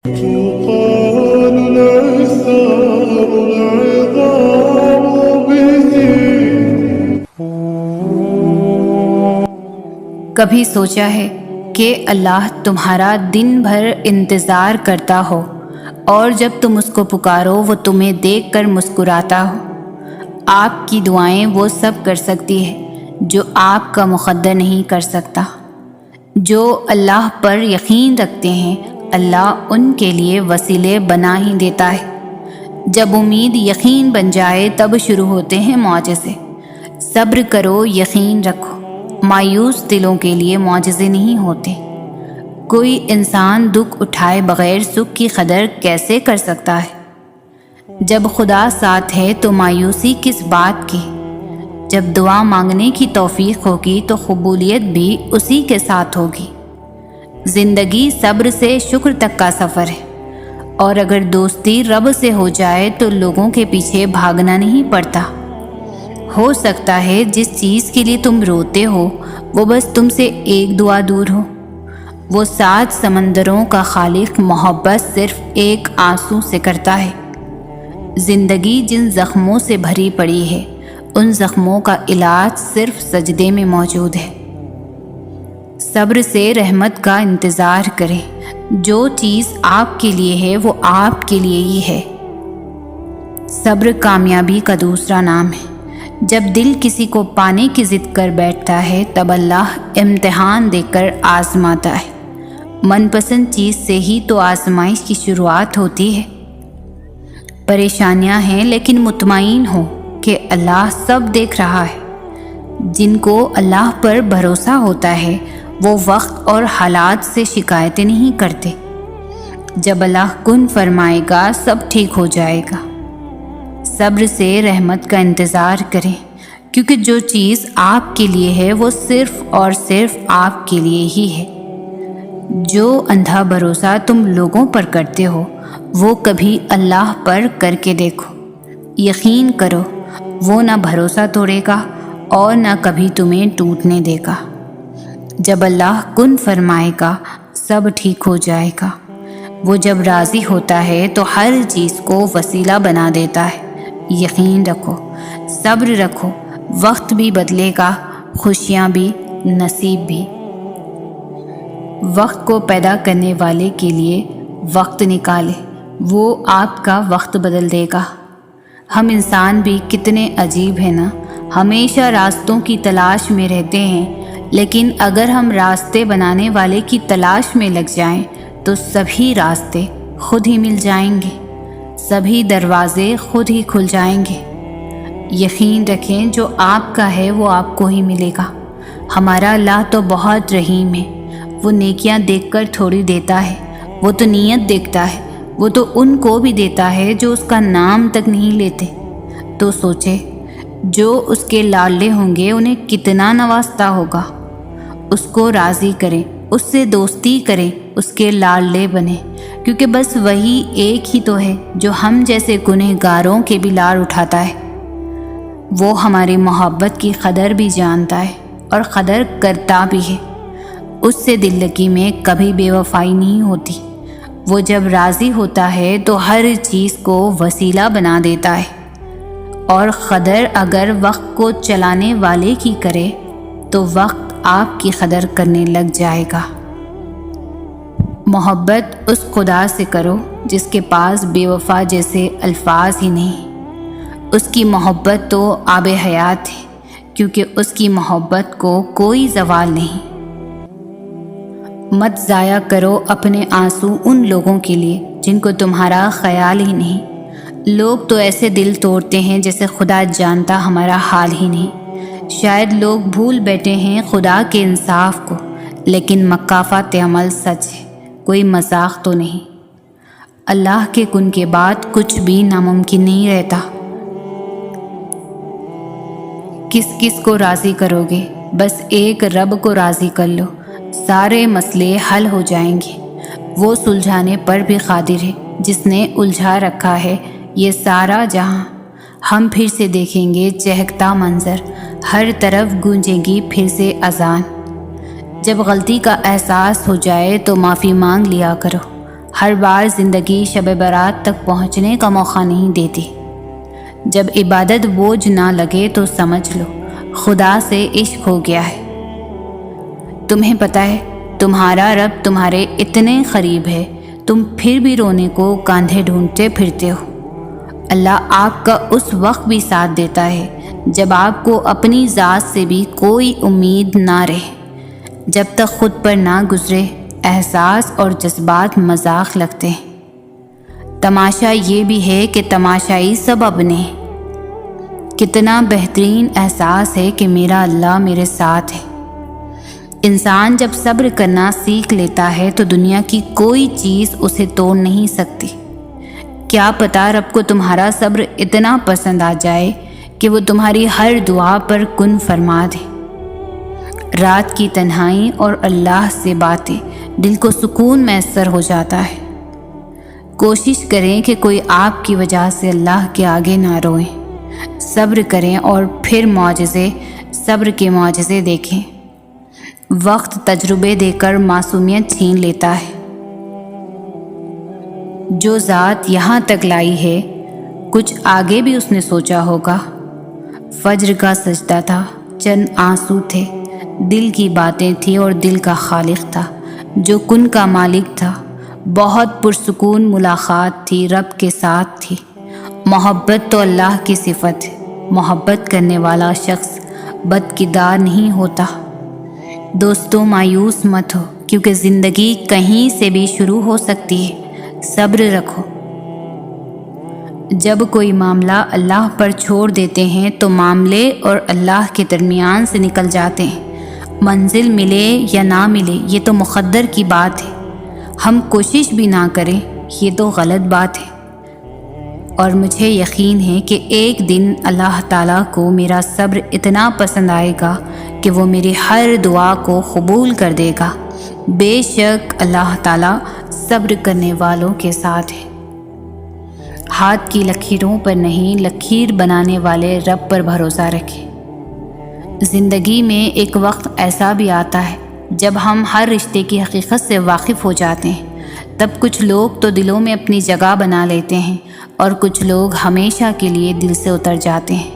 تقال الأجسام العظام به. کبھی سوچا ہے کہ اللہ تمہارا دن بھر انتظار کرتا ہو اور جب تم اس کو پکارو وہ تمہیں دیکھ کر مسکراتا ہو؟ آپ کی دعائیں وہ سب کر سکتی ہے جو آپ کا مقدر نہیں کر سکتا۔ جو اللہ پر یقین رکھتے ہیں اللہ ان کے لیے وسیلے بنا ہی دیتا ہے۔ جب امید یقین بن جائے تب شروع ہوتے ہیں معجزے۔ صبر کرو، یقین رکھو، مایوس دلوں کے لیے معجزے نہیں ہوتے۔ کوئی انسان دکھ اٹھائے بغیر سکھ کی قدر کیسے کر سکتا ہے؟ جب خدا ساتھ ہے تو مایوسی کس بات کی؟ جب دعا مانگنے کی توفیق ہوگی تو قبولیت بھی اسی کے ساتھ ہوگی۔ زندگی صبر سے شکر تک کا سفر ہے، اور اگر دوستی رب سے ہو جائے تو لوگوں کے پیچھے بھاگنا نہیں پڑتا۔ ہو سکتا ہے جس چیز کے لیے تم روتے ہو وہ بس تم سے ایک دعا دور ہو۔ وہ 7 سمندروں کا خالق محبت صرف ایک آنسو سے کرتا ہے۔ زندگی جن زخموں سے بھری پڑی ہے ان زخموں کا علاج صرف سجدے میں موجود ہے۔ صبر سے رحمت کا انتظار کریں۔ جو چیز آپ کے لیے ہے وہ آپ کے لیے ہی ہے۔ صبر کامیابی کا دوسرا نام ہے۔ جب دل کسی کو پانے کی ضد کر بیٹھتا ہے تب اللہ امتحان دے کر آزماتا ہے۔ من پسند چیز سے ہی تو آزمائش کی شروعات ہوتی ہے۔ پریشانیاں ہیں لیکن مطمئن ہو کہ اللہ سب دیکھ رہا ہے۔ جن کو اللہ پر بھروسہ ہوتا ہے وہ وقت اور حالات سے شکایتیں نہیں کرتے۔ جب اللہ کن فرمائے گا سب ٹھیک ہو جائے گا۔ صبر سے رحمت کا انتظار کریں، کیونکہ جو چیز آپ کے لیے ہے وہ صرف اور صرف آپ کے لیے ہی ہے۔ جو اندھا بھروسہ تم لوگوں پر کرتے ہو وہ کبھی اللہ پر کر کے دیکھو۔ یقین کرو وہ نہ بھروسہ توڑے گا اور نہ کبھی تمہیں ٹوٹنے دے گا۔ جب اللہ کن فرمائے گا سب ٹھیک ہو جائے گا۔ وہ جب راضی ہوتا ہے تو ہر چیز کو وسیلہ بنا دیتا ہے۔ یقین رکھو، صبر رکھو، وقت بھی بدلے گا، خوشیاں بھی، نصیب بھی۔ وقت کو پیدا کرنے والے کے لیے وقت نکالے، وہ آپ کا وقت بدل دے گا۔ ہم انسان بھی کتنے عجیب ہیں نا، ہمیشہ راستوں کی تلاش میں رہتے ہیں، لیکن اگر ہم راستے بنانے والے کی تلاش میں لگ جائیں تو سبھی راستے خود ہی مل جائیں گے، سبھی دروازے خود ہی کھل جائیں گے۔ یقین رکھیں جو آپ کا ہے وہ آپ کو ہی ملے گا۔ ہمارا اللہ تو بہت رحیم ہے۔ وہ نیکیاں دیکھ کر تھوڑی دیتا ہے، وہ تو نیت دیکھتا ہے۔ وہ تو ان کو بھی دیتا ہے جو اس کا نام تک نہیں لیتے۔ تو سوچے جو اس کے لاڈلے ہوں گے انہیں کتنا نوازتا ہوگا۔ اس کو راضی کریں، اس سے دوستی کریں، اس کے لاڈلے بنیں، کیونکہ بس وہی ایک ہی تو ہے جو ہم جیسے گنہگاروں کے بھی لاڈ اٹھاتا ہے۔ وہ ہماری محبت کی قدر بھی جانتا ہے اور قدر کرتا بھی ہے۔ اس سے دل لگی میں کبھی بے وفائی نہیں ہوتی۔ وہ جب راضی ہوتا ہے تو ہر چیز کو وسیلہ بنا دیتا ہے، اور قدر اگر وقت کو چلانے والے کی کرے تو وقت آپ کی قدر کرنے لگ جائے گا۔ محبت اس خدا سے کرو جس کے پاس بے وفا جیسے الفاظ ہی نہیں۔ اس کی محبت تو آب حیات ہے، کیونکہ اس کی محبت کو کوئی زوال نہیں۔ مت ضائع کرو اپنے آنسو ان لوگوں کے لیے جن کو تمہارا خیال ہی نہیں۔ لوگ تو ایسے دل توڑتے ہیں جیسے خدا جانتا ہمارا حال ہی نہیں۔ شاید لوگ بھول بیٹھے ہیں خدا کے انصاف کو، لیکن مکافات عمل سچ ہے، کوئی مذاق تو نہیں۔ اللہ کے کن کے بعد کچھ بھی ناممکن نہیں رہتا۔ کس کس کو راضی کرو گے؟ بس ایک رب کو راضی کر لو، سارے مسئلے حل ہو جائیں گے۔ وہ سلجھانے پر بھی قادر ہے جس نے الجھا رکھا ہے یہ سارا جہاں۔ ہم پھر سے دیکھیں گے چہکتا منظر، ہر طرف گونجے گی پھر سے اذان۔ جب غلطی کا احساس ہو جائے تو معافی مانگ لیا کرو، ہر بار زندگی شب برات تک پہنچنے کا موقع نہیں دیتی۔ جب عبادت بوجھ نہ لگے تو سمجھ لو خدا سے عشق ہو گیا ہے۔ تمہیں پتہ ہے تمہارا رب تمہارے اتنے قریب ہے، تم پھر بھی رونے کو کاندھے ڈھونڈتے پھرتے ہو۔ اللہ آپ کا اس وقت بھی ساتھ دیتا ہے جب آپ کو اپنی ذات سے بھی کوئی امید نہ رہے، جب تک خود پر نہ گزرے احساس اور جذبات مذاق لگتے ہیں۔ تماشا یہ بھی ہے کہ تماشائی سب اپنے ہیں۔ کتنا بہترین احساس ہے کہ میرا اللہ میرے ساتھ ہے۔ انسان جب صبر کرنا سیکھ لیتا ہے تو دنیا کی کوئی چیز اسے توڑ نہیں سکتی۔ کیا پتہ رب کو تمہارا صبر اتنا پسند آ جائے کہ وہ تمہاری ہر دعا پر کن فرما دے۔ رات کی تنہائی اور اللہ سے باتیں دل کو سکون میسر ہو جاتا ہے۔ کوشش کریں کہ کوئی آپ کی وجہ سے اللہ کے آگے نہ روئے۔ صبر کریں اور پھر صبر کے معجزے دیکھیں۔ وقت تجربے دے کر معصومیت چھین لیتا ہے۔ جو ذات یہاں تک لائی ہے کچھ آگے بھی اس نے سوچا ہوگا۔ فجر کا سجدہ تھا، چند آنسو تھے، دل کی باتیں تھیں اور دل کا خالق تھا جو کن کا مالک تھا۔ بہت پرسکون ملاقات تھی، رب کے ساتھ تھی۔ محبت تو اللہ کی صفت ہے۔ محبت کرنے والا شخص بدکردار نہیں ہوتا۔ دوستو مایوس مت ہو کیونکہ زندگی کہیں سے بھی شروع ہو سکتی ہے۔ صبر رکھو۔ جب کوئی معاملہ اللہ پر چھوڑ دیتے ہیں تو معاملے اور اللہ کے درمیان سے نکل جاتے ہیں۔ منزل ملے یا نہ ملے یہ تو مقدر کی بات ہے، ہم کوشش بھی نہ کریں یہ تو غلط بات ہے۔ اور مجھے یقین ہے کہ ایک دن اللہ تعالیٰ کو میرا صبر اتنا پسند آئے گا کہ وہ میری ہر دعا کو قبول کر دے گا۔ بے شک اللہ تعالیٰ صبر کرنے والوں کے ساتھ ہے۔ ہاتھ کی لکیروں پر نہیں، لکیر بنانے والے رب پر بھروسہ رکھیں۔ زندگی میں ایک وقت ایسا بھی آتا ہے جب ہم ہر رشتے کی حقیقت سے واقف ہو جاتے ہیں۔ تب کچھ لوگ تو دلوں میں اپنی جگہ بنا لیتے ہیں اور کچھ لوگ ہمیشہ کے لیے دل سے اتر جاتے ہیں۔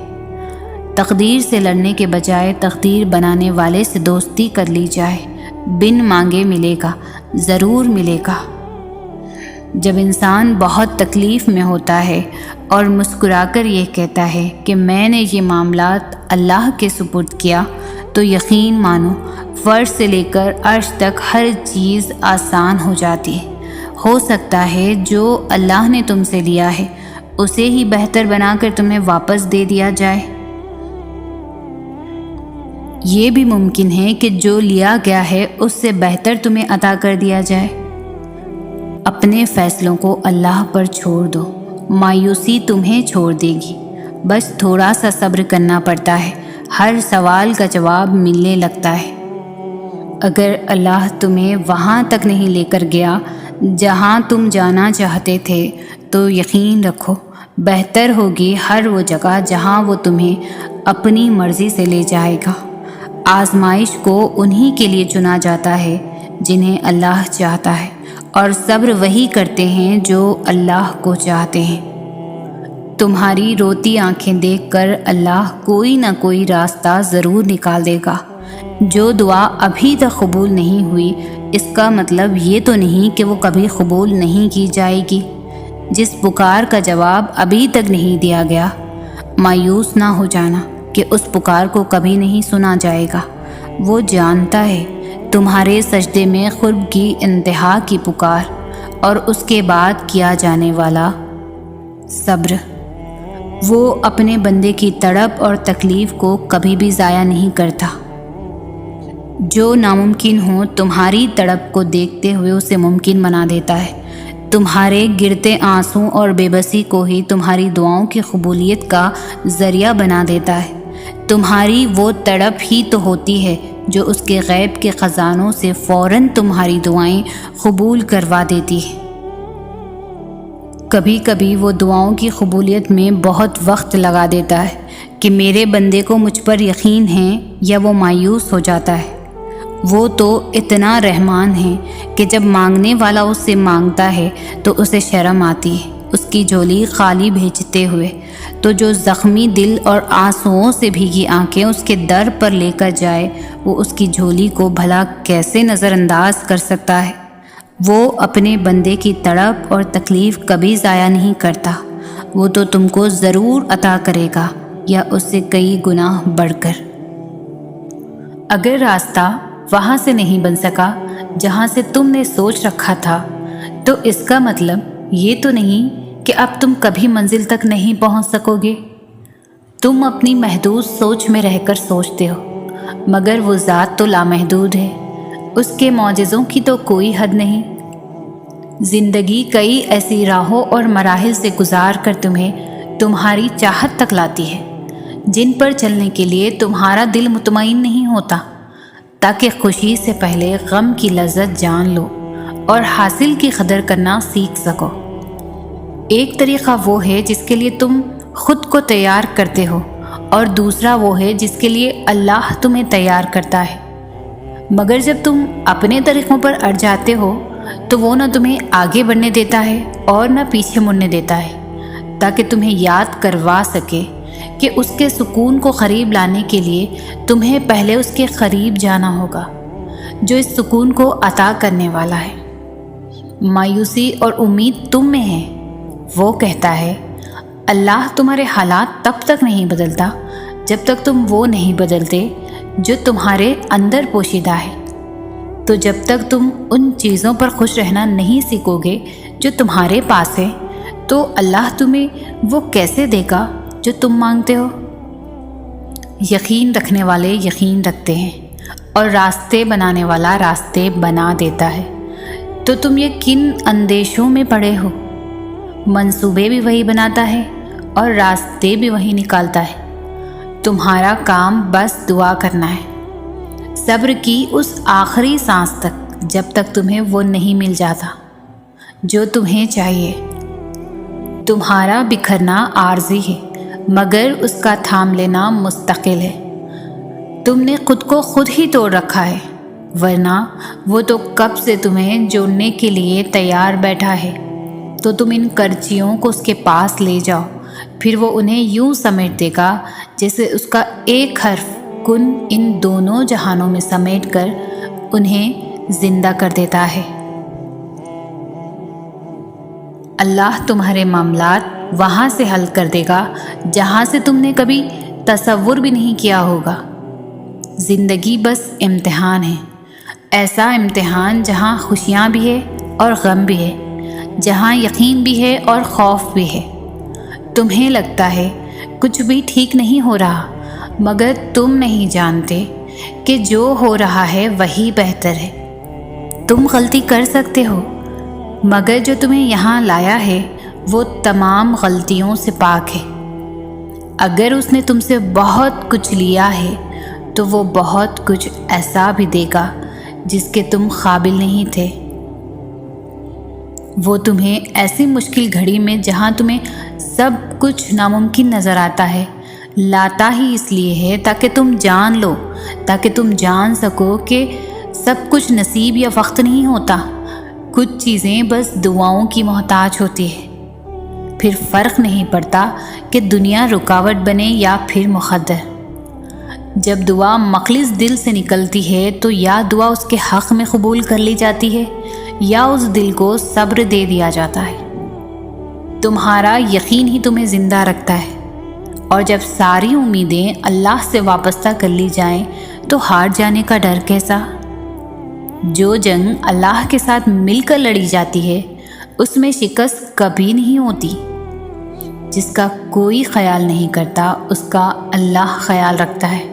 تقدیر سے لڑنے کے بجائے تقدیر بنانے والے سے دوستی کر لی جائے، بن مانگے ملے گا، ضرور ملے گا۔ جب انسان بہت تکلیف میں ہوتا ہے اور مسکرا کر یہ کہتا ہے کہ میں نے یہ معاملات اللہ کے سپرد کیا، تو یقین مانو فرش سے لے کر عرش تک ہر چیز آسان ہو جاتی ہے۔ ہو سکتا ہے جو اللہ نے تم سے لیا ہے اسے ہی بہتر بنا کر تمہیں واپس دے دیا جائے۔ یہ بھی ممکن ہے کہ جو لیا گیا ہے اس سے بہتر تمہیں عطا کر دیا جائے۔ اپنے فیصلوں کو اللہ پر چھوڑ دو، مایوسی تمہیں چھوڑ دے گی۔ بس تھوڑا سا صبر کرنا پڑتا ہے، ہر سوال کا جواب ملنے لگتا ہے۔ اگر اللہ تمہیں وہاں تک نہیں لے کر گیا جہاں تم جانا چاہتے تھے تو یقین رکھو بہتر ہوگی ہر وہ جگہ جہاں وہ تمہیں اپنی مرضی سے لے جائے گا۔ آزمائش کو انہی کے لیے چنا جاتا ہے جنہیں اللہ چاہتا ہے، اور صبر وہی کرتے ہیں جو اللہ کو چاہتے ہیں۔ تمہاری روتی آنکھیں دیکھ کر اللہ کوئی نہ کوئی راستہ ضرور نکال دے گا۔ جو دعا ابھی تک قبول نہیں ہوئی اس کا مطلب یہ تو نہیں کہ وہ کبھی قبول نہیں کی جائے گی۔ جس پکار کا جواب ابھی تک نہیں دیا گیا، مایوس نہ ہو جانا کہ اس پکار کو کبھی نہیں سنا جائے گا۔ وہ جانتا ہے تمہارے سجدے میں قرب کی انتہا کی پکار اور اس کے بعد کیا جانے والا صبر۔ وہ اپنے بندے کی تڑپ اور تکلیف کو کبھی بھی ضائع نہیں کرتا۔ جو ناممکن ہو تمہاری تڑپ کو دیکھتے ہوئے اسے ممکن بنا دیتا ہے۔ تمہارے گرتے آنسوں اور بے بسی کو ہی تمہاری دعاؤں کی قبولیت کا ذریعہ بنا دیتا ہے۔ تمہاری وہ تڑپ ہی تو ہوتی ہے جو اس کے غیب کے خزانوں سے فوراً تمہاری دعائیں قبول کروا دیتی ہے۔ کبھی کبھی وہ دعاؤں کی قبولیت میں بہت وقت لگا دیتا ہے کہ میرے بندے کو مجھ پر یقین ہے، یا وہ مایوس ہو جاتا ہے وہ تو اتنا رحمان ہے کہ جب مانگنے والا اس سے مانگتا ہے تو اسے شرم آتی ہے اس کی جھولی خالی بھیجتے ہوئے، تو جو زخمی دل اور آنسوؤں سے بھیگی آنکھیں اس کے در پر لے کر جائے، وہ اس کی جھولی کو بھلا کیسے نظر انداز کر سکتا ہے؟ وہ اپنے بندے کی تڑپ اور تکلیف کبھی ضائع نہیں کرتا، وہ تو تم کو ضرور عطا کرے گا، یا اس سے کئی گنا بڑھ کر۔ اگر راستہ وہاں سے نہیں بن سکا جہاں سے تم نے سوچ رکھا تھا، تو اس کا مطلب یہ تو نہیں کہ اب تم کبھی منزل تک نہیں پہنچ سکو گے۔ تم اپنی محدود سوچ میں رہ کر سوچتے ہو، مگر وہ ذات تو لامحدود ہے، اس کے معجزوں کی تو کوئی حد نہیں۔ زندگی کئی ایسی راہوں اور مراحل سے گزار کر تمہیں تمہاری چاہت تک لاتی ہے، جن پر چلنے کے لیے تمہارا دل مطمئن نہیں ہوتا، تاکہ خوشی سے پہلے غم کی لذت جان لو اور حاصل کی قدر کرنا سیکھ سکو۔ ایک طریقہ وہ ہے جس کے لیے تم خود کو تیار کرتے ہو، اور دوسرا وہ ہے جس کے لیے اللہ تمہیں تیار کرتا ہے، مگر جب تم اپنے طریقوں پر اڑ جاتے ہو تو وہ نہ تمہیں آگے بڑھنے دیتا ہے اور نہ پیچھے مڑنے دیتا ہے، تاکہ تمہیں یاد کروا سکے کہ اس کے سکون کو قریب لانے کے لیے تمہیں پہلے اس کے قریب جانا ہوگا، جو اس سکون کو عطا کرنے والا ہے۔ مایوسی اور امید تم میں ہے۔ وہ کہتا ہے، اللہ تمہارے حالات تب تک نہیں بدلتا جب تک تم وہ نہیں بدلتے جو تمہارے اندر پوشیدہ ہے۔ تو جب تک تم ان چیزوں پر خوش رہنا نہیں سیکھو گے جو تمہارے پاس ہے، تو اللہ تمہیں وہ کیسے دے گا جو تم مانگتے ہو؟ یقین رکھنے والے یقین رکھتے ہیں، اور راستے بنانے والا راستے بنا دیتا ہے۔ تو تم یہ کن اندیشوں میں پڑے ہو؟ منصوبے بھی وہی بناتا ہے اور راستے بھی وہی نکالتا ہے۔ تمہارا کام بس دعا کرنا ہے، صبر کی اس آخری سانس تک جب تک تمہیں وہ نہیں مل جاتا جو تمہیں چاہیے۔ تمہارا بکھرنا عارضی ہے، مگر اس کا تھام لینا مستقل ہے۔ تم نے خود کو خود ہی توڑ رکھا ہے، ورنہ وہ تو کب سے تمہیں جوڑنے کے لیے تیار بیٹھا ہے۔ تو تم ان کرچیوں کو اس کے پاس لے جاؤ، پھر وہ انہیں یوں سمیٹ دے گا جیسے اس کا ایک حرف کن ان دونوں جہانوں میں سمیٹ کر انہیں زندہ کر دیتا ہے۔ اللہ تمہارے معاملات وہاں سے حل کر دے گا جہاں سے تم نے کبھی تصور بھی نہیں کیا ہوگا۔ زندگی بس امتحان ہے، ایسا امتحان جہاں خوشیاں بھی ہے اور غم بھی ہے، جہاں یقین بھی ہے اور خوف بھی ہے۔ تمہیں لگتا ہے کچھ بھی ٹھیک نہیں ہو رہا، مگر تم نہیں جانتے کہ جو ہو رہا ہے وہی بہتر ہے۔ تم غلطی کر سکتے ہو، مگر جو تمہیں یہاں لایا ہے وہ تمام غلطیوں سے پاک ہے۔ اگر اس نے تم سے بہت کچھ لیا ہے تو وہ بہت کچھ ایسا بھی دے گا جس کے تم قابل نہیں تھے۔ وہ تمہیں ایسی مشکل گھڑی میں جہاں تمہیں سب کچھ ناممکن نظر آتا ہے لاتا ہی اس لیے ہے تاکہ تم جان لو، تاکہ تم جان سکو کہ سب کچھ نصیب یا وقت نہیں ہوتا، کچھ چیزیں بس دعاؤں کی محتاج ہوتی ہے۔ پھر فرق نہیں پڑتا کہ دنیا رکاوٹ بنے یا پھر مقدر۔ جب دعا مخلص دل سے نکلتی ہے تو یا دعا اس کے حق میں قبول کر لی جاتی ہے یا اس دل کو صبر دے دیا جاتا ہے۔ تمہارا یقین ہی تمہیں زندہ رکھتا ہے، اور جب ساری امیدیں اللہ سے وابستہ کر لی جائیں تو ہار جانے کا ڈر کیسا؟ جو جنگ اللہ کے ساتھ مل کر لڑی جاتی ہے اس میں شکست کبھی نہیں ہوتی۔ جس کا کوئی خیال نہیں کرتا اس کا اللہ خیال رکھتا ہے،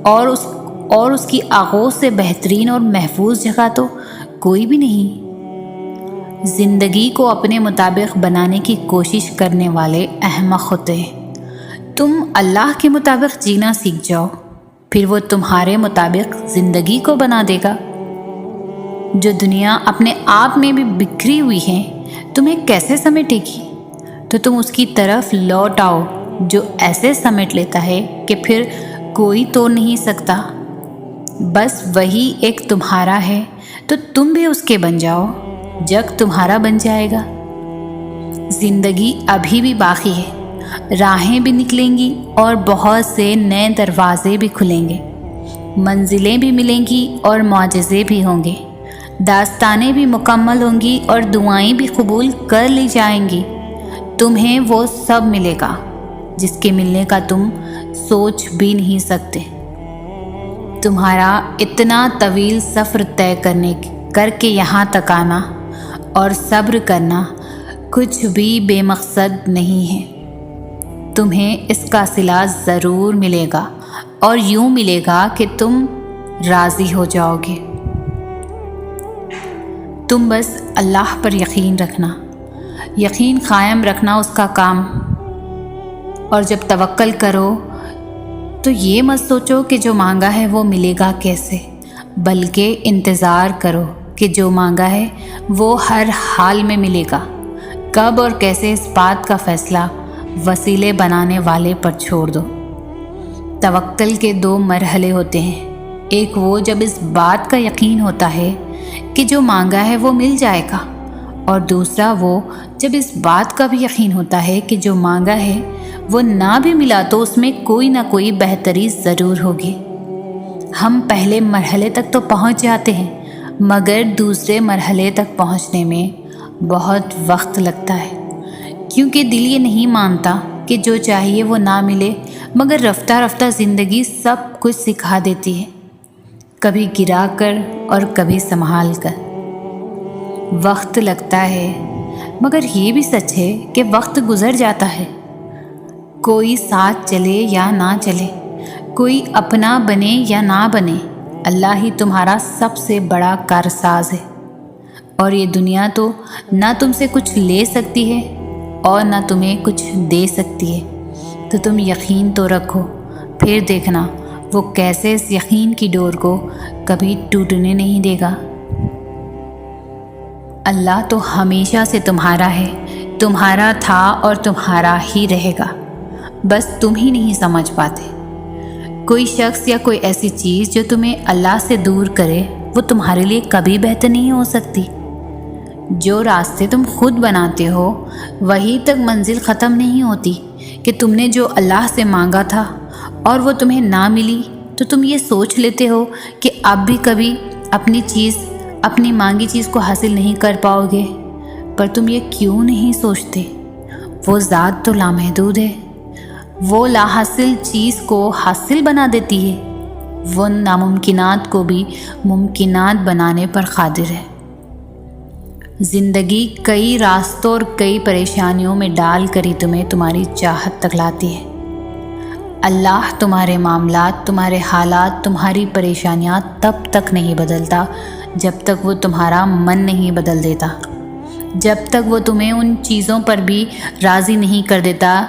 اور اس کی آغوش سے بہترین اور محفوظ جگہ تو کوئی بھی نہیں۔ زندگی کو اپنے مطابق بنانے کی کوشش کرنے والے احمق ہوتے ہیں۔ تم اللہ کے مطابق جینا سیکھ جاؤ، پھر وہ تمہارے مطابق زندگی کو بنا دے گا۔ جو دنیا اپنے آپ میں بھی بکھری ہوئی ہے تمہیں کیسے سمیٹے گی؟ تو تم اس کی طرف لوٹ آؤ جو ایسے سمیٹ لیتا ہے کہ پھر کوئی توڑ نہیں سکتا۔ بس وہی ایک تمہارا ہے تو تم بھی اس کے بن جاؤ، جگ تمہارا بن جائے گا۔ زندگی ابھی بھی باقی ہے، راہیں بھی نکلیں گی اور بہت سے نئے دروازے بھی کھلیں گے، منزلیں بھی ملیں گی اور معجزے بھی ہوں گے، داستانیں بھی مکمل ہوں گی اور دعائیں بھی قبول کر لی جائیں گی۔ تمہیں وہ سب ملے گا جس کے ملنے کا تم سوچ بھی نہیں سکتے۔ تمہارا اتنا طویل سفر طے کر کے یہاں تک آنا اور صبر کرنا کچھ بھی بے مقصد نہیں ہے۔ تمہیں اس کا صلہ ضرور ملے گا اور یوں ملے گا کہ تم راضی ہو جاؤ گے۔ تم بس اللہ پر یقین رکھنا، یقین قائم رکھنا اس کا کام، اور جب توکل کرو تو یہ مت سوچو کہ جو مانگا ہے وہ ملے گا کیسے، بلکہ انتظار کرو کہ جو مانگا ہے وہ ہر حال میں ملے گا۔ کب اور کیسے اس بات کا فیصلہ وسیلے بنانے والے پر چھوڑ دو۔ توکل کے 2 مرحلے ہوتے ہیں، ایک وہ جب اس بات کا یقین ہوتا ہے کہ جو مانگا ہے وہ مل جائے گا، اور دوسرا وہ جب اس بات کا بھی یقین ہوتا ہے کہ جو مانگا ہے وہ نہ بھی ملا تو اس میں کوئی نہ کوئی بہتری ضرور ہوگی۔ ہم پہلے مرحلے تک تو پہنچ جاتے ہیں، مگر دوسرے مرحلے تک پہنچنے میں بہت وقت لگتا ہے، کیونکہ دل یہ نہیں مانتا کہ جو چاہیے وہ نہ ملے، مگر رفتہ رفتہ زندگی سب کچھ سکھا دیتی ہے، کبھی گرا کر اور کبھی سنبھال کر۔ وقت لگتا ہے، مگر یہ بھی سچ ہے کہ وقت گزر جاتا ہے۔ کوئی ساتھ چلے یا نہ چلے، کوئی اپنا بنے یا نہ بنے، اللہ ہی تمہارا سب سے بڑا کارساز ہے، اور یہ دنیا تو نہ تم سے کچھ لے سکتی ہے اور نہ تمہیں کچھ دے سکتی ہے۔ تو تم یقین تو رکھو، پھر دیکھنا وہ کیسے اس یقین کی ڈور کو کبھی ٹوٹنے نہیں دے گا۔ اللہ تو ہمیشہ سے تمہارا ہے، تمہارا تھا اور تمہارا ہی رہے گا، بس تم ہی نہیں سمجھ پاتے۔ کوئی شخص یا کوئی ایسی چیز جو تمہیں اللہ سے دور کرے وہ تمہارے لیے کبھی بہتر نہیں ہو سکتی۔ جو راستے تم خود بناتے ہو وہی تک منزل ختم نہیں ہوتی کہ تم نے جو اللہ سے مانگا تھا اور وہ تمہیں نہ ملی تو تم یہ سوچ لیتے ہو کہ اب بھی کبھی اپنی مانگی چیز کو حاصل نہیں کر پاؤ گے، پر تم یہ کیوں نہیں سوچتے؟ وہ ذات تو لامحدود ہے، وہ لا حاصل چیز کو حاصل بنا دیتی ہے، وہ ناممکنات کو بھی ممکنات بنانے پر قادر ہے۔ زندگی کئی راستوں اور کئی پریشانیوں میں ڈال کر ہی تمہیں تمہاری چاہت تک لاتی ہے۔ اللہ تمہارے معاملات، تمہارے حالات، تمہاری پریشانیاں تب تک نہیں بدلتا جب تک وہ تمہارا من نہیں بدل دیتا، جب تک وہ تمہیں ان چیزوں پر بھی راضی نہیں کر دیتا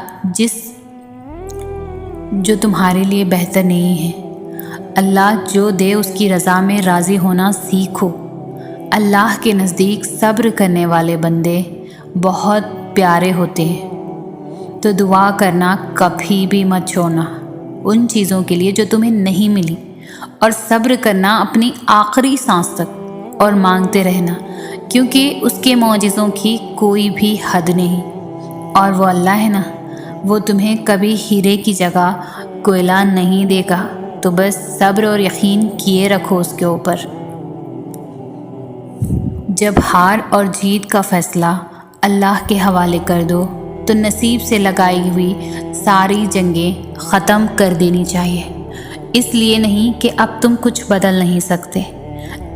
جو تمہارے لیے بہتر نہیں ہے۔ اللہ جو دے اس کی رضا میں راضی ہونا سیکھو۔ اللہ کے نزدیک صبر کرنے والے بندے بہت پیارے ہوتے ہیں۔ تو دعا کرنا کبھی بھی مت چھوڑنا ان چیزوں کے لیے جو تمہیں نہیں ملی، اور صبر کرنا اپنی آخری سانس تک، اور مانگتے رہنا، کیونکہ اس کے معجزوں کی کوئی بھی حد نہیں، اور وہ اللہ ہے نا، وہ تمہیں کبھی ہیرے کی جگہ کوئلہ نہیں دے گا۔ تو بس صبر اور یقین کیے رکھو اس کے اوپر۔ جب ہار اور جیت کا فیصلہ اللہ کے حوالے کر دو تو نصیب سے لگائی ہوئی ساری جنگیں ختم کر دینی چاہیے، اس لیے نہیں کہ اب تم کچھ بدل نہیں سکتے،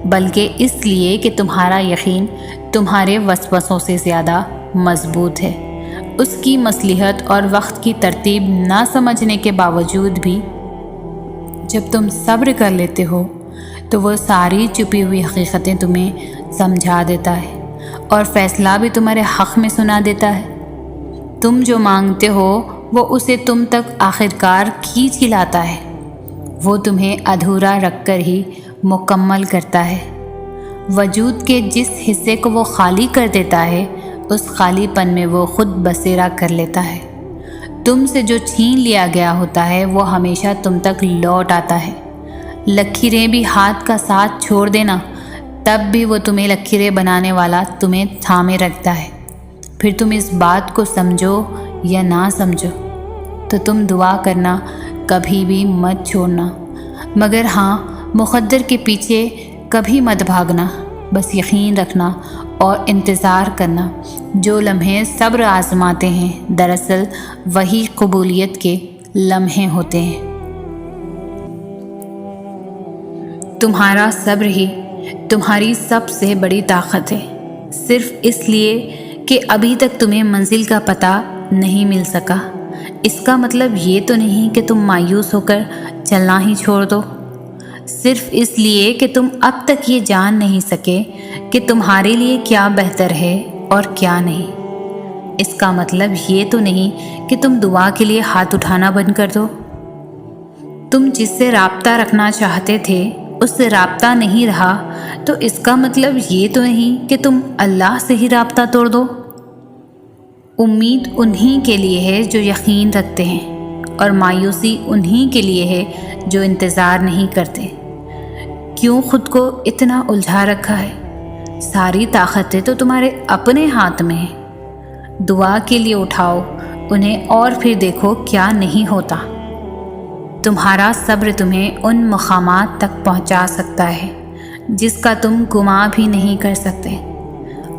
بلکہ اس لیے کہ تمہارا یقین تمہارے وسوسوں سے زیادہ مضبوط ہے۔ اس کی مصلحت اور وقت کی ترتیب نہ سمجھنے کے باوجود بھی جب تم صبر کر لیتے ہو تو وہ ساری چھپی ہوئی حقیقتیں تمہیں سمجھا دیتا ہے اور فیصلہ بھی تمہارے حق میں سنا دیتا ہے۔ تم جو مانگتے ہو وہ اسے تم تک آخرکار کھینچ ہی لاتا ہے، وہ تمہیں ادھورا رکھ کر ہی مکمل کرتا ہے۔ وجود کے جس حصے کو وہ خالی کر دیتا ہے اس خالی پن میں وہ خود بسیرا کر لیتا ہے۔ تم سے جو چھین لیا گیا ہوتا ہے وہ ہمیشہ تم تک لوٹ آتا ہے۔ لکیریں بھی ہاتھ کا ساتھ چھوڑ دینا، تب بھی وہ تمہیں لکیریں بنانے والا تمہیں تھامے رکھتا ہے۔ پھر تم اس بات کو سمجھو یا نہ سمجھو، تو تم دعا کرنا کبھی بھی مت چھوڑنا، مگر ہاں مقدر کے پیچھے کبھی مت بھاگنا، بس یقین رکھنا اور انتظار کرنا۔ جو لمحے صبر آزماتے ہیں دراصل وہی قبولیت کے لمحے ہوتے ہیں۔ تمہارا صبر ہی تمہاری سب سے بڑی طاقت ہے، صرف اس لیے کہ ابھی تک تمہیں منزل کا پتہ نہیں مل سکا۔ اس کا مطلب یہ تو نہیں کہ تم مایوس ہو کر چلنا ہی چھوڑ دو، صرف اس لیے کہ تم اب تک یہ جان نہیں سکے کہ تمہارے لیے کیا بہتر ہے اور کیا نہیں۔ اس کا مطلب یہ تو نہیں کہ تم دعا کے لیے ہاتھ اٹھانا بند کر دو۔ تم جس سے رابطہ رکھنا چاہتے تھے اس سے رابطہ نہیں رہا تو اس کا مطلب یہ تو نہیں کہ تم اللہ سے ہی رابطہ توڑ دو۔ امید انہی کے لیے ہے جو یقین رکھتے ہیں، اور مایوسی انہی کے لیے ہے جو انتظار نہیں کرتے۔ کیوں خود کو اتنا الجھا رکھا ہے؟ ساری طاقتیں تو تمہارے اپنے ہاتھ میں ہیں۔ دعا کے لیے اٹھاؤ انہیں اور پھر دیکھو کیا نہیں ہوتا۔ تمہارا صبر تمہیں ان مقامات تک پہنچا سکتا ہے جس کا تم گمان بھی نہیں کر سکتے،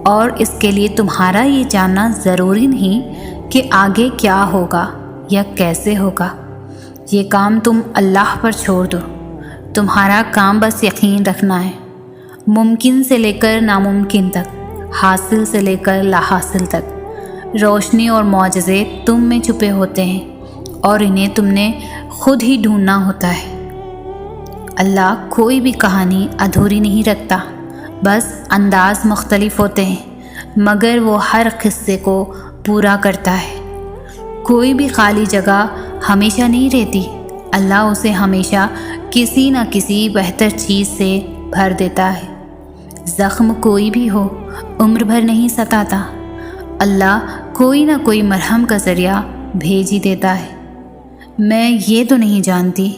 اور اس کے لیے تمہارا یہ جاننا ضروری نہیں کہ آگے کیا ہوگا یا کیسے ہوگا۔ یہ کام تم اللہ پر چھوڑ دو۔ تمہارا کام بس یقین رکھنا ہے۔ ممکن سے لے کر ناممکن تک، حاصل سے لے کر لا حاصل تک، روشنی اور معجزے تم میں چھپے ہوتے ہیں اور انہیں تم نے خود ہی ڈھونڈنا ہوتا ہے۔ اللہ کوئی بھی کہانی ادھوری نہیں رکھتا، بس انداز مختلف ہوتے ہیں، مگر وہ ہر قصے کو پورا کرتا ہے۔ کوئی بھی خالی جگہ ہمیشہ نہیں رہتی، اللہ اسے ہمیشہ کسی نہ کسی بہتر چیز سے بھر دیتا ہے۔ زخم کوئی بھی ہو عمر بھر نہیں ستاتا، اللہ کوئی نہ کوئی مرہم کا ذریعہ بھیج ہی دیتا ہے۔ میں یہ تو نہیں جانتی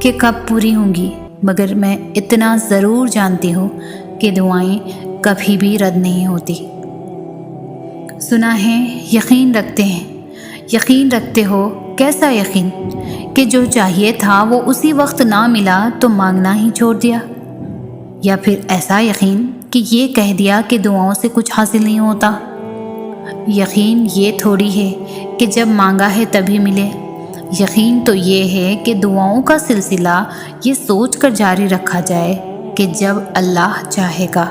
کہ کب پوری ہوں گی، مگر میں اتنا ضرور جانتی ہوں کہ دعائیں کبھی بھی رد نہیں ہوتی۔ سنا ہے یقین رکھتے ہیں، یقین رکھتے ہو؟ کیسا یقین کہ جو چاہیے تھا وہ اسی وقت نہ ملا تو مانگنا ہی چھوڑ دیا؟ یا پھر ایسا یقین کہ یہ کہہ دیا کہ دعاؤں سے کچھ حاصل نہیں ہوتا؟ یقین یہ تھوڑی ہے کہ جب مانگا ہے تبھی ملے۔ یقین تو یہ ہے کہ دعاؤں کا سلسلہ یہ سوچ کر جاری رکھا جائے کہ جب اللہ چاہے گا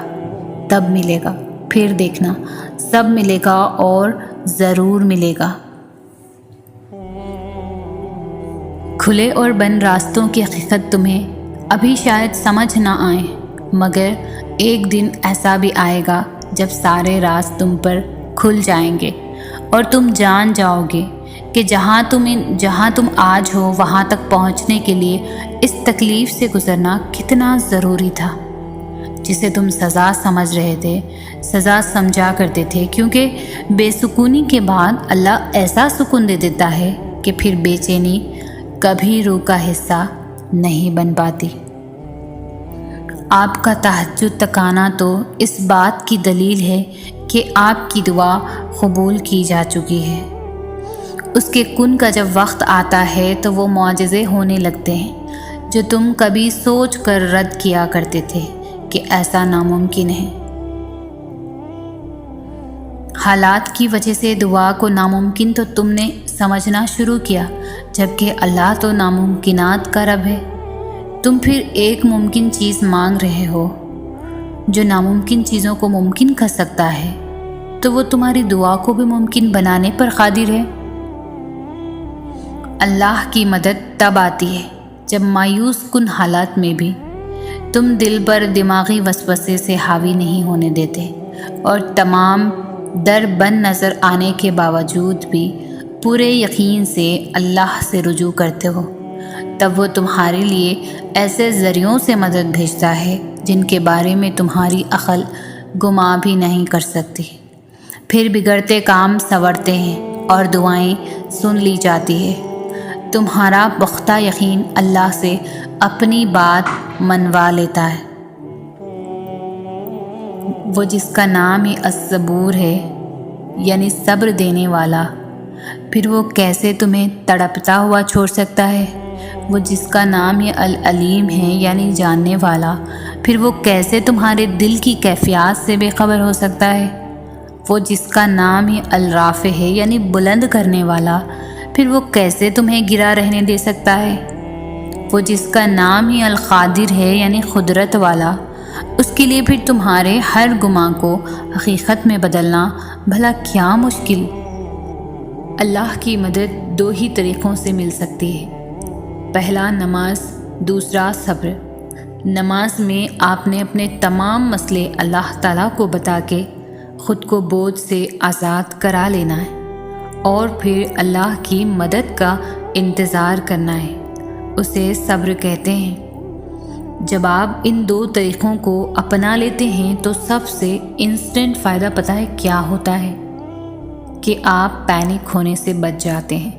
تب ملے گا، پھر دیکھنا سب ملے گا اور ضرور ملے گا۔ کھلے اور بند راستوں کی حقیقت تمہیں ابھی شاید سمجھ نہ آئے، مگر ایک دن ایسا بھی آئے گا جب سارے راز تم پر کھل جائیں گے اور تم جان جاؤ گے کہ جہاں تم آج ہو وہاں تک پہنچنے کے لیے اس تکلیف سے گزرنا کتنا ضروری تھا، جسے تم سزا سمجھ رہے تھے، سزا سمجھا کرتے تھے، کیونکہ بے سکونی کے بعد اللہ ایسا سکون دے دیتا ہے کہ پھر بے چینی کبھی روح کا حصہ نہیں بن پاتی۔ آپ کا تہجد تکانا تو اس بات کی دلیل ہے کہ آپ کی دعا قبول کی جا چکی ہے۔ اس کے کن کا جب وقت آتا ہے تو وہ معجزے ہونے لگتے ہیں جو تم کبھی سوچ کر رد کیا کرتے تھے کہ ایسا ناممکن ہے۔ حالات کی وجہ سے دعا کو ناممکن تو تم نے سمجھنا شروع کیا، جبکہ اللہ تو ناممکنات کا رب ہے۔ تم پھر ایک ممکن چیز مانگ رہے ہو جو ناممکن چیزوں کو ممکن کر سکتا ہے، تو وہ تمہاری دعا کو بھی ممکن بنانے پر قادر ہے۔ اللہ کی مدد تب آتی ہے جب مایوس کن حالات میں بھی تم دل پر دماغی وسوسے سے حاوی نہیں ہونے دیتے اور تمام در بند نظر آنے کے باوجود بھی پورے یقین سے اللہ سے رجوع کرتے ہو، تب وہ تمہارے لیے ایسے ذریعوں سے مدد بھیجتا ہے جن کے بارے میں تمہاری عقل گمان بھی نہیں کر سکتی۔ پھر بگڑتے کام سنورتے ہیں اور دعائیں سن لی جاتی ہے۔ تمہارا پختہ یقین اللہ سے اپنی بات منوا لیتا ہے۔ وہ جس کا نام ہی الصبور ہے یعنی صبر دینے والا، پھر وہ کیسے تمہیں تڑپتا ہوا چھوڑ سکتا ہے؟ وہ جس کا نام ہی العلیم ہے یعنی جاننے والا، پھر وہ کیسے تمہارے دل کی کیفیات سے بے خبر ہو سکتا ہے؟ وہ جس کا نام ہی الرافع ہے یعنی بلند کرنے والا، پھر وہ کیسے تمہیں گرا رہنے دے سکتا ہے؟ وہ جس کا نام ہی القادر ہے یعنی قدرت والا، اس کے لیے پھر تمہارے ہر گمان کو حقیقت میں بدلنا بھلا کیا مشکل؟ اللہ کی مدد دو ہی طریقوں سے مل سکتی ہے، پہلا نماز، دوسرا صبر۔ نماز میں آپ نے اپنے تمام مسئلے اللہ تعالیٰ کو بتا کے خود کو بوجھ سے آزاد کرا لینا ہے، اور پھر اللہ کی مدد کا انتظار کرنا ہے، اسے صبر کہتے ہیں۔ جب آپ ان دو طریقوں کو اپنا لیتے ہیں تو سب سے انسٹنٹ فائدہ پتہ ہے کیا ہوتا ہے؟ کہ آپ پینک ہونے سے بچ جاتے ہیں۔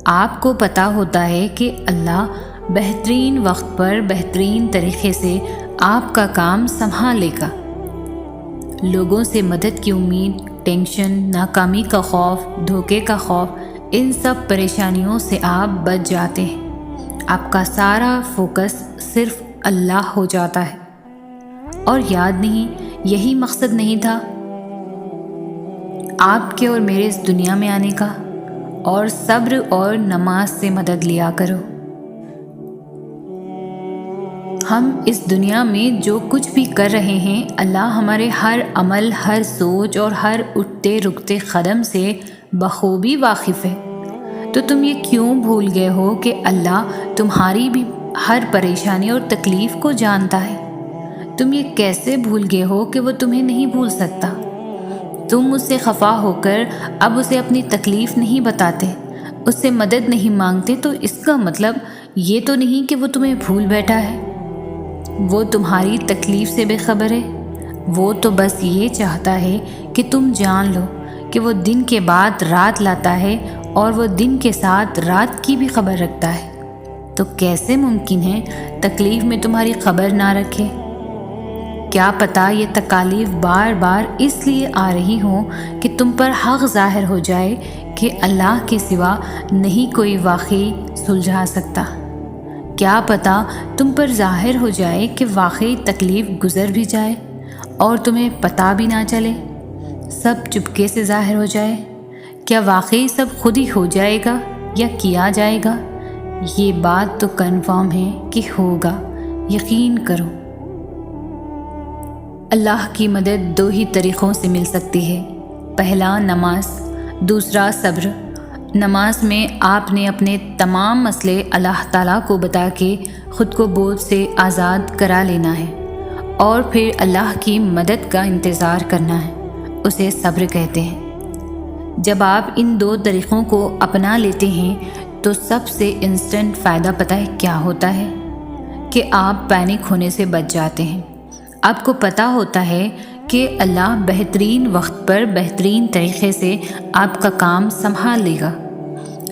آپ کو پتہ ہوتا ہے کہ اللہ بہترین وقت پر بہترین طریقے سے آپ کا کام سنبھال لے گا۔ لوگوں سے مدد کی امید، ٹینشن، ناکامی کا خوف، دھوکے کا خوف، ان سب پریشانیوں سے آپ بچ جاتے ہیں۔ آپ کا سارا فوکس صرف اللہ ہو جاتا ہے۔ اور یاد نہیں، یہی مقصد نہیں تھا آپ کے اور میرے اس دنیا میں آنے کا؟ اور صبر اور نماز سے مدد لیا کرو۔ ہم اس دنیا میں جو کچھ بھی کر رہے ہیں، اللہ ہمارے ہر عمل، ہر سوچ اور ہر اٹھتے رکتے قدم سے بخوبی واقف ہے۔ تو تم یہ کیوں بھول گئے ہو کہ اللہ تمہاری بھی ہر پریشانی اور تکلیف کو جانتا ہے؟ تم یہ کیسے بھول گئے ہو کہ وہ تمہیں نہیں بھول سکتا؟ تم اس سے خفا ہو کر اب اسے اپنی تکلیف نہیں بتاتے، اس سے مدد نہیں مانگتے، تو اس کا مطلب یہ تو نہیں کہ وہ تمہیں بھول بیٹھا ہے۔ وہ تمہاری تکلیف سے بے خبر ہے۔ وہ تو بس یہ چاہتا ہے کہ تم جان لو کہ وہ دن کے بعد رات لاتا ہے، اور وہ دن کے ساتھ رات کی بھی خبر رکھتا ہے۔ تو کیسے ممکن ہے تکلیف میں تمہاری خبر نہ رکھے؟ کیا پتہ یہ تکالیف بار بار اس لیے آ رہی ہوں کہ تم پر حق ظاہر ہو جائے کہ اللہ کے سوا نہیں کوئی واقعی سلجھا سکتا۔ کیا پتہ تم پر ظاہر ہو جائے کہ واقعی تکلیف گزر بھی جائے اور تمہیں پتہ بھی نہ چلے، سب چپکے سے ظاہر ہو جائے۔ کیا واقعی سب خود ہی ہو جائے گا یا کیا جائے گا؟ یہ بات تو کنفرم ہے کہ ہوگا، یقین کرو۔ اللہ کی مدد دو ہی طریقوں سے مل سکتی ہے، پہلا نماز، دوسرا صبر۔ نماز میں آپ نے اپنے تمام مسئلے اللہ تعالیٰ کو بتا کے خود کو بوجھ سے آزاد کرا لینا ہے، اور پھر اللہ کی مدد کا انتظار کرنا ہے، اسے صبر کہتے ہیں۔ جب آپ ان دو طریقوں کو اپنا لیتے ہیں تو سب سے انسٹنٹ فائدہ پتہ ہے کیا ہوتا ہے؟ کہ آپ پینک ہونے سے بچ جاتے ہیں۔ آپ کو پتہ ہوتا ہے کہ اللہ بہترین وقت پر بہترین طریقے سے آپ کا کام سنبھال لے گا۔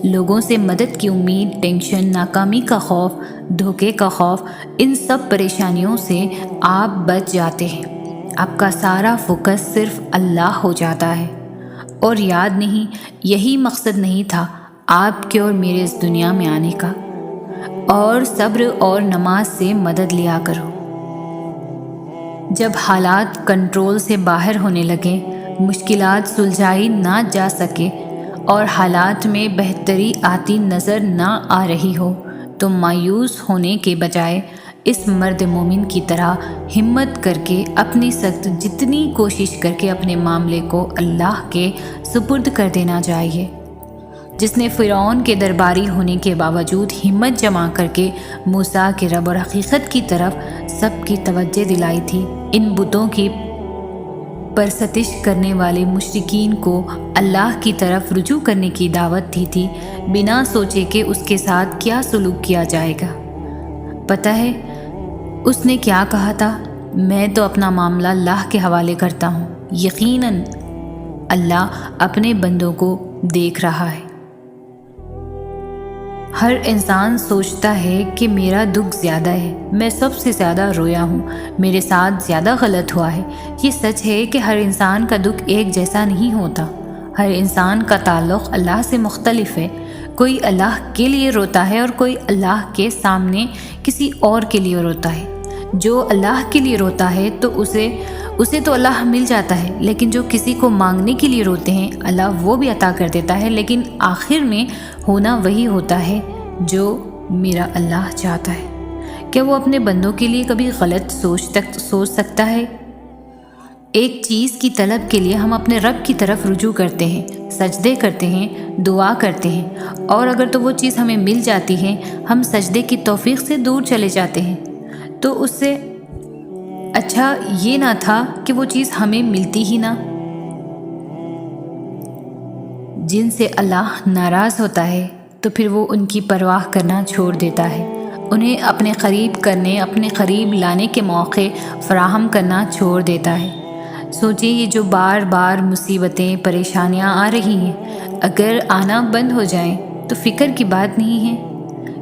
لوگوں سے مدد کی امید، ٹینشن، ناکامی کا خوف، دھوکے کا خوف، ان سب پریشانیوں سے آپ بچ جاتے ہیں۔ آپ کا سارا فوکس صرف اللہ ہو جاتا ہے۔ اور یاد نہیں، یہی مقصد نہیں تھا آپ کے اور میرے اس دنیا میں آنے کا؟ اور صبر اور نماز سے مدد لیا کرو۔ جب حالات کنٹرول سے باہر ہونے لگے، مشکلات سلجھائی نہ جا سکے اور حالات میں بہتری آتی نظر نہ آ رہی ہو، تو مایوس ہونے کے بجائے اس مرد مومن کی طرح ہمت کر کے اپنی سخت جتنی کوشش کر کے اپنے معاملے کو اللہ کے سپرد کر دینا چاہیے، جس نے فرعون کے درباری ہونے کے باوجود ہمت جمع کر کے موسیٰ کے رب اور حقیقت کی طرف سب کی توجہ دلائی تھی۔ ان بتوں کی پرستش کرنے والے مشرکین کو اللہ کی طرف رجوع کرنے کی دعوت دی تھی، بنا سوچے کہ اس کے ساتھ کیا سلوک کیا جائے گا۔ پتہ ہے اس نے کیا کہا تھا؟ میں تو اپنا معاملہ اللہ کے حوالے کرتا ہوں، یقیناً اللہ اپنے بندوں کو دیکھ رہا ہے۔ ہر انسان سوچتا ہے کہ میرا دکھ زیادہ ہے، میں سب سے زیادہ رویا ہوں، میرے ساتھ زیادہ غلط ہوا ہے۔ یہ سچ ہے کہ ہر انسان کا دکھ ایک جیسا نہیں ہوتا۔ ہر انسان کا تعلق اللہ سے مختلف ہے۔ کوئی اللہ کے لیے روتا ہے اور کوئی اللہ کے سامنے کسی اور کے لیے روتا ہے۔ جو اللہ کے لیے روتا ہے تو اسے تو اللہ مل جاتا ہے، لیکن جو کسی کو مانگنے کے لیے روتے ہیں اللہ وہ بھی عطا کر دیتا ہے، لیکن آخر میں ہونا وہی ہوتا ہے جو میرا اللہ چاہتا ہے۔ کیا وہ اپنے بندوں کے لیے کبھی غلط سوچ سکتا ہے؟ ایک چیز کی طلب کے لیے ہم اپنے رب کی طرف رجوع کرتے ہیں، سجدے کرتے ہیں، دعا کرتے ہیں، اور اگر تو وہ چیز ہمیں مل جاتی ہے ہم سجدے کی توفیق سے دور چلے جاتے ہیں۔ تو اس سے اچھا یہ نہ تھا کہ وہ چیز ہمیں ملتی ہی نہ۔ جن سے اللہ ناراض ہوتا ہے تو پھر وہ ان کی پرواہ کرنا چھوڑ دیتا ہے، انہیں اپنے قریب کرنے، اپنے قریب لانے کے موقع فراہم کرنا چھوڑ دیتا ہے۔ سوچیں یہ جو بار بار مصیبتیں، پریشانیاں آ رہی ہیں، اگر آنا بند ہو جائیں تو فکر کی بات نہیں ہے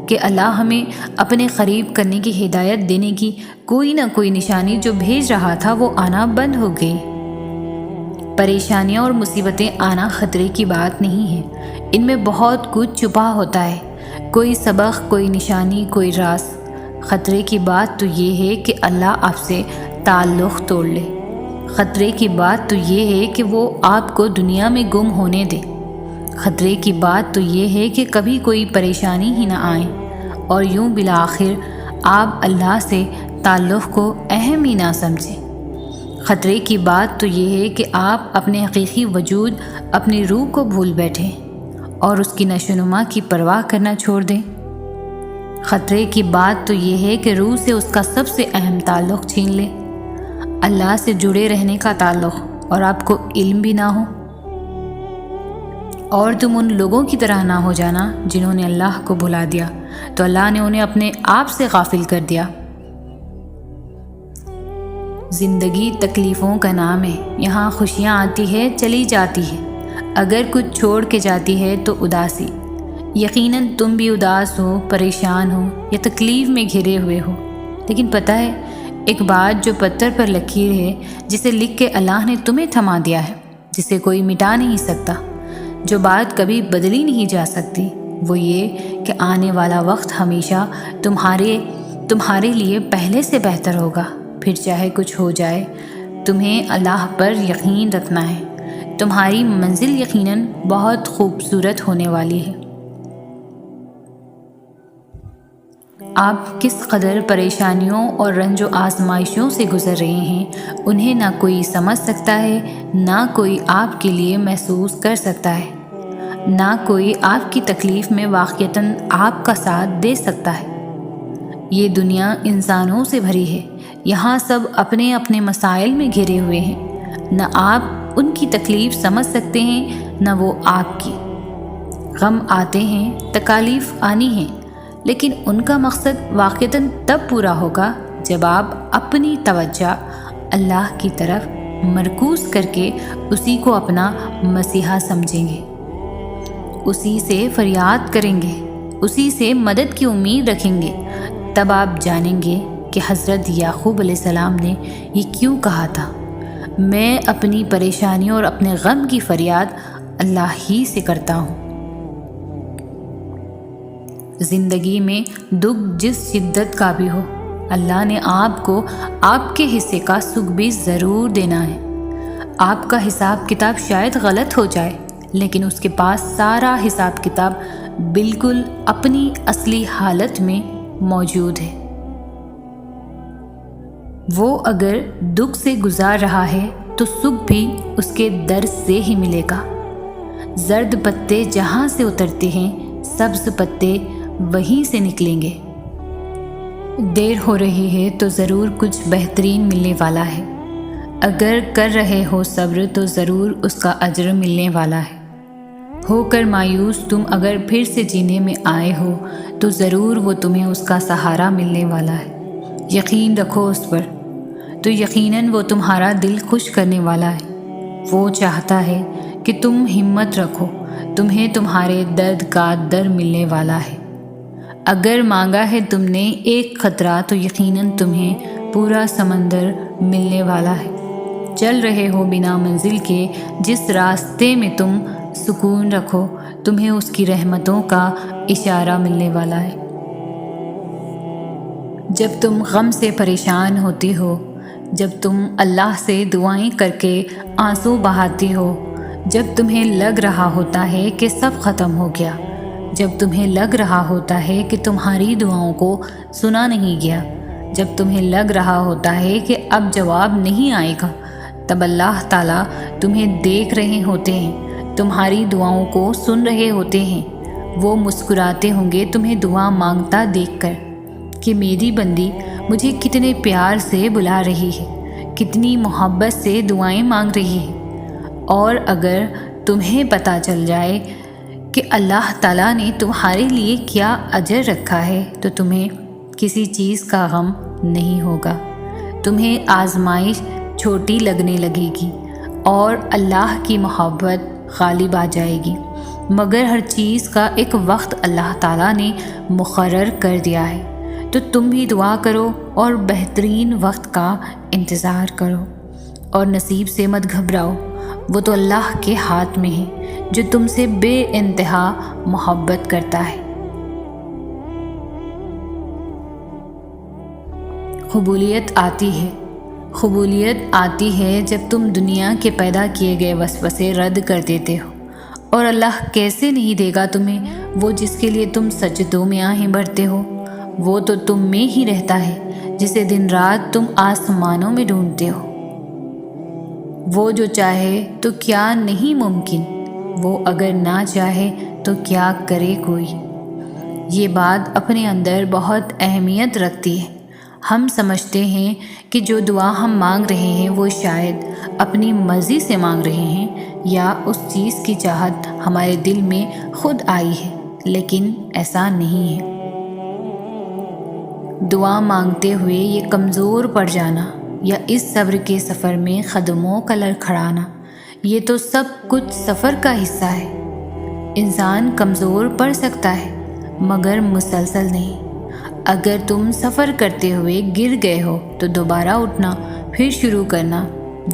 کہ اللہ ہمیں اپنے قریب کرنے کی ہدایت دینے کی کوئی نہ کوئی نشانی جو بھیج رہا تھا وہ آنا بند ہو گئی۔ پریشانیاں اور مصیبتیں آنا خطرے کی بات نہیں ہے، ان میں بہت کچھ چھپا ہوتا ہے، کوئی سبق، کوئی نشانی، کوئی راز۔ خطرے کی بات تو یہ ہے کہ اللہ آپ سے تعلق توڑ لے، خطرے کی بات تو یہ ہے کہ وہ آپ کو دنیا میں گم ہونے دے، خطرے کی بات تو یہ ہے کہ کبھی کوئی پریشانی ہی نہ آئے اور یوں بالآخر آپ اللہ سے تعلق کو اہم ہی نہ سمجھیں۔ خطرے کی بات تو یہ ہے کہ آپ اپنے حقیقی وجود، اپنی روح کو بھول بیٹھیں اور اس کی نشو و نما کی پرواہ کرنا چھوڑ دیں۔ خطرے کی بات تو یہ ہے کہ روح سے اس کا سب سے اہم تعلق چھین لیں، اللہ سے جڑے رہنے کا تعلق، اور آپ کو علم بھی نہ ہو اور تم ان لوگوں کی طرح نہ ہو جانا جنہوں نے اللہ کو بھلا دیا تو اللہ نے انہیں اپنے آپ سے غافل کر دیا۔ زندگی تکلیفوں کا نام ہے، یہاں خوشیاں آتی ہے چلی جاتی ہے، اگر کچھ چھوڑ کے جاتی ہے تو اداسی۔ یقیناً تم بھی اداس ہو، پریشان ہو یا تکلیف میں گھرے ہوئے ہو، لیکن پتہ ہے ایک بات جو پتھر پر لکیر ہے، جسے لکھ کے اللہ نے تمہیں تھما دیا ہے، جسے کوئی مٹا نہیں سکتا، جو بات کبھی بدلی نہیں جا سکتی، وہ یہ کہ آنے والا وقت ہمیشہ تمہارے لیے پہلے سے بہتر ہوگا۔ پھر چاہے کچھ ہو جائے، تمہیں اللہ پر یقین رکھنا ہے، تمہاری منزل یقیناً بہت خوبصورت ہونے والی ہے۔ آپ کس قدر پریشانیوں اور رنج و آزمائشوں سے گزر رہے ہیں، انہیں نہ کوئی سمجھ سکتا ہے، نہ کوئی آپ کے لیے محسوس کر سکتا ہے، نہ کوئی آپ کی تکلیف میں واقعتاً آپ کا ساتھ دے سکتا ہے۔ یہ دنیا انسانوں سے بھری ہے، یہاں سب اپنے اپنے مسائل میں گھرے ہوئے ہیں، نہ آپ ان کی تکلیف سمجھ سکتے ہیں نہ وہ آپ کی۔ غم آتے ہیں، تکالیف آنی ہیں، لیکن ان کا مقصد واقعتاً تب پورا ہوگا جب آپ اپنی توجہ اللہ کی طرف مرکوز کر کے اسی کو اپنا مسیحا سمجھیں گے، اسی سے فریاد کریں گے، اسی سے مدد کی امید رکھیں گے۔ تب آپ جانیں گے کہ حضرت یعقوب علیہ السلام نے یہ کیوں کہا تھا، میں اپنی پریشانیوں اور اپنے غم کی فریاد اللہ ہی سے کرتا ہوں۔ زندگی میں دکھ جس شدت کا بھی ہو، اللہ نے آپ کو آپ کے حصے کا سکھ بھی ضرور دینا ہے۔ آپ کا حساب کتاب شاید غلط ہو جائے، لیکن اس کے پاس سارا حساب کتاب بالکل اپنی اصلی حالت میں موجود ہے۔ وہ اگر دکھ سے گزار رہا ہے تو سکھ بھی اس کے درد سے ہی ملے گا۔ زرد پتے جہاں سے اترتے ہیں، سبز پتے وہیں سے نکلیں گے۔ دیر ہو رہی ہے تو ضرور کچھ بہترین ملنے والا ہے، اگر کر رہے ہو صبر تو ضرور اس کا اجر ملنے والا ہے۔ ہو کر مایوس تم اگر پھر سے جینے میں آئے ہو تو ضرور وہ تمہیں اس کا سہارا ملنے والا ہے۔ یقین رکھو اس پر، تو یقیناً وہ تمہارا دل خوش کرنے والا ہے۔ وہ چاہتا ہے کہ تم ہمت رکھو، تمہیں تمہارے درد کا در ملنے والا ہے۔ اگر مانگا ہے تم نے ایک خطرہ تو یقیناً تمہیں پورا سمندر ملنے والا ہے۔ چل رہے ہو بنا منزل کے، جس راستے میں تم سکون رکھو تمہیں اس کی رحمتوں کا اشارہ ملنے والا ہے۔ جب تم غم سے پریشان ہوتی ہو، جب تم اللہ سے دعائیں کر کے آنسو بہاتی ہو، جب تمہیں لگ رہا ہوتا ہے کہ سب ختم ہو گیا، جب تمہیں لگ رہا ہوتا ہے کہ تمہاری دعاؤں کو سنا نہیں گیا، جب تمہیں لگ رہا ہوتا ہے کہ اب جواب نہیں آئے گا، تب اللہ تعالیٰ تمہیں دیکھ رہے ہوتے ہیں، تمہاری دعاؤں کو سن رہے ہوتے ہیں۔ وہ مسکراتے ہوں گے تمہیں دعا مانگتا دیکھ کر کہ میری بندی مجھے کتنے پیار سے بلا رہی ہے، کتنی محبت سے دعائیں مانگ رہی ہے۔ اور اگر تمہیں پتہ چل جائے کہ اللہ تعالیٰ نے تمہارے لیے کیا اجر رکھا ہے تو تمہیں کسی چیز کا غم نہیں ہوگا، تمہیں آزمائش چھوٹی لگنے لگے گی اور اللہ کی محبت غالب آ جائے گی۔ مگر ہر چیز کا ایک وقت اللہ تعالیٰ نے مقرر کر دیا ہے، تو تم بھی دعا کرو اور بہترین وقت کا انتظار کرو، اور نصیب سے مت گھبراؤ، وہ تو اللہ کے ہاتھ میں ہے جو تم سے بے انتہا محبت کرتا ہے۔ قبولیت آتی ہے جب تم دنیا کے پیدا کیے گئے وسوسے رد کر دیتے ہو، اور اللہ کیسے نہیں دے گا تمہیں وہ جس کے لیے تم سجدوں میں آہیں بھرتے ہو۔ وہ تو تم میں ہی رہتا ہے جسے دن رات تم آسمانوں میں ڈھونڈتے ہو۔ وہ جو چاہے تو کیا نہیں ممکن، وہ اگر نہ چاہے تو کیا کرے کوئی۔ یہ بات اپنے اندر بہت اہمیت رکھتی ہے۔ ہم سمجھتے ہیں کہ جو دعا ہم مانگ رہے ہیں وہ شاید اپنی مرضی سے مانگ رہے ہیں یا اس چیز کی چاہت ہمارے دل میں خود آئی ہے، لیکن ایسا نہیں ہے۔ دعا مانگتے ہوئے یہ کمزور پڑ جانا یا اس صبر کے سفر میں قدموں کا لڑکھڑانا، یہ تو سب کچھ سفر کا حصہ ہے۔ انسان کمزور پڑ سکتا ہے مگر مسلسل نہیں۔ اگر تم سفر کرتے ہوئے گر گئے ہو تو دوبارہ اٹھنا، پھر شروع کرنا،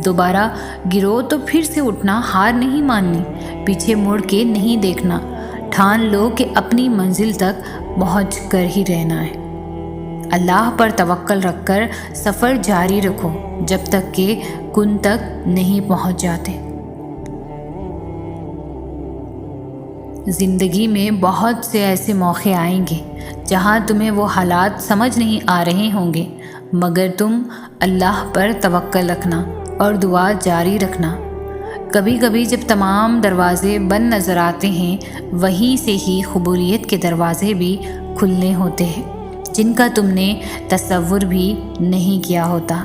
دوبارہ گرو تو پھر سے اٹھنا، ہار نہیں ماننی، پیچھے مڑ کے نہیں دیکھنا، ٹھان لو کہ اپنی منزل تک پہنچ کر ہی رہنا ہے۔ اللہ پر توکل رکھ کر سفر جاری رکھو جب تک کہ کن تک نہیں پہنچ جاتے۔ زندگی میں بہت سے ایسے موقع آئیں گے جہاں تمہیں وہ حالات سمجھ نہیں آ رہے ہوں گے، مگر تم اللہ پر توکل رکھنا اور دعا جاری رکھنا۔ کبھی کبھی جب تمام دروازے بند نظر آتے ہیں، وہیں سے ہی قبولیت کے دروازے بھی کھلنے ہوتے ہیں جن کا تم نے تصور بھی نہیں کیا ہوتا۔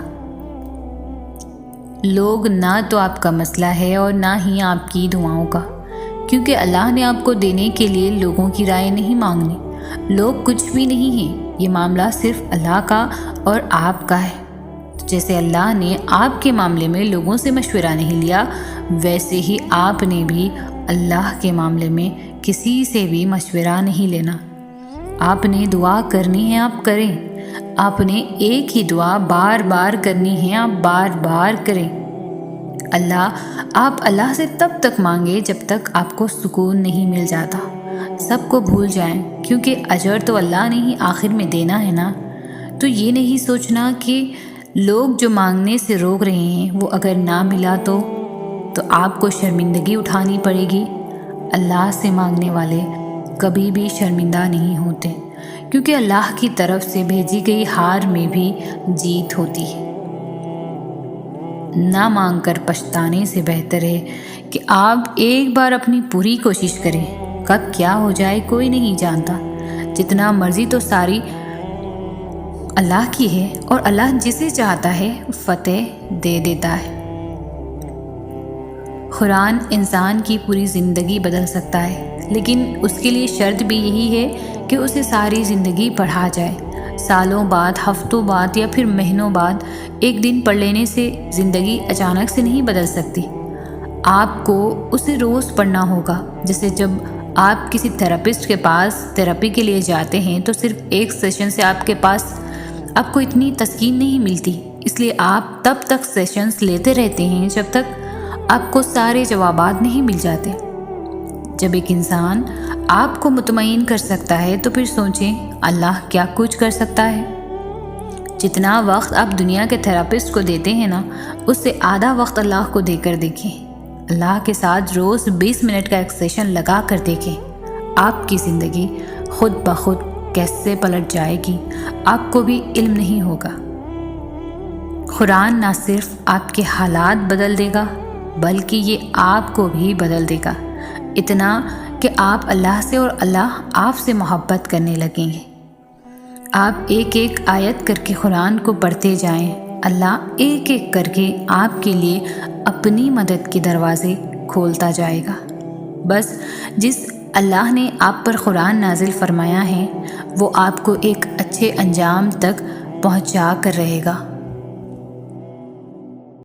لوگ نہ تو آپ کا مسئلہ ہے اور نہ ہی آپ کی دعاؤں کا، کیونکہ اللہ نے آپ کو دینے کے لیے لوگوں کی رائے نہیں مانگنی۔ لوگ کچھ بھی نہیں ہیں، یہ معاملہ صرف اللہ کا اور آپ کا ہے۔ جیسے اللہ نے آپ کے معاملے میں لوگوں سے مشورہ نہیں لیا، ویسے ہی آپ نے بھی اللہ کے معاملے میں کسی سے بھی مشورہ نہیں لینا۔ آپ نے دعا کرنی ہے، آپ کریں۔ آپ نے ایک ہی دعا بار بار کرنی ہے، آپ بار بار کریں۔ آپ اللہ سے تب تک مانگے جب تک آپ کو سکون نہیں مل جاتا۔ سب کو بھول جائیں، کیونکہ اجر تو اللہ نے ہی آخر میں دینا ہے نا۔ تو یہ نہیں سوچنا کہ لوگ جو مانگنے سے روک رہے ہیں وہ اگر نہ ملا تو آپ کو شرمندگی اٹھانی پڑے گی۔ اللہ سے مانگنے والے کبھی بھی شرمندہ نہیں ہوتے، کیونکہ اللہ کی طرف سے بھیجی گئی ہار میں بھی جیت ہوتی ہے۔ نہ مانگ کر پچھتانے سے بہتر ہے کہ آپ ایک بار اپنی پوری کوشش کریں۔ کب کیا ہو جائے کوئی نہیں جانتا۔ جتنا مرضی تو ساری اللہ کی ہے، اور اللہ جسے چاہتا ہے فتح دے دیتا ہے۔ قرآن انسان کی پوری زندگی بدل سکتا ہے، لیکن اس کے لیے شرط بھی یہی ہے کہ اسے ساری زندگی پڑھا جائے۔ سالوں بعد، ہفتوں بعد یا پھر مہینوں بعد ایک دن پڑھ لینے سے زندگی اچانک سے نہیں بدل سکتی۔ آپ کو اسے روز پڑھنا ہوگا، جیسے جب آپ کسی تھراپسٹ کے پاس تھراپی کے لیے جاتے ہیں تو صرف ایک سیشن سے آپ کو اتنی تسکین نہیں ملتی، اس لیے آپ تب تک سیشنز لیتے رہتے ہیں جب تک آپ کو سارے جوابات نہیں مل جاتے۔ جب ایک انسان آپ کو مطمئن کر سکتا ہے تو پھر سوچیں اللہ کیا کچھ کر سکتا ہے۔ جتنا وقت آپ دنیا کے تھراپسٹ کو دیتے ہیں نا، اس سے آدھا وقت اللہ کو دے کر دیکھیں۔ اللہ کے ساتھ روز 20 منٹ کا ایک سیشن لگا کر دیکھیں، آپ کی زندگی خود بخود کیسے پلٹ جائے گی، آپ کو بھی علم نہیں ہوگا۔ قرآن نہ صرف آپ کے حالات بدل دے گا بلکہ یہ آپ کو بھی بدل دے گا، اتنا کہ آپ اللہ سے اور اللہ آپ سے محبت کرنے لگیں گے۔ آپ ایک ایک آیت کر کے قرآن کو پڑھتے جائیں، اللہ ایک ایک کر کے آپ کے لیے اپنی مدد کے دروازے کھولتا جائے گا۔ بس جس اللہ نے آپ پر قرآن نازل فرمایا ہے وہ آپ کو ایک اچھے انجام تک پہنچا کر رہے گا۔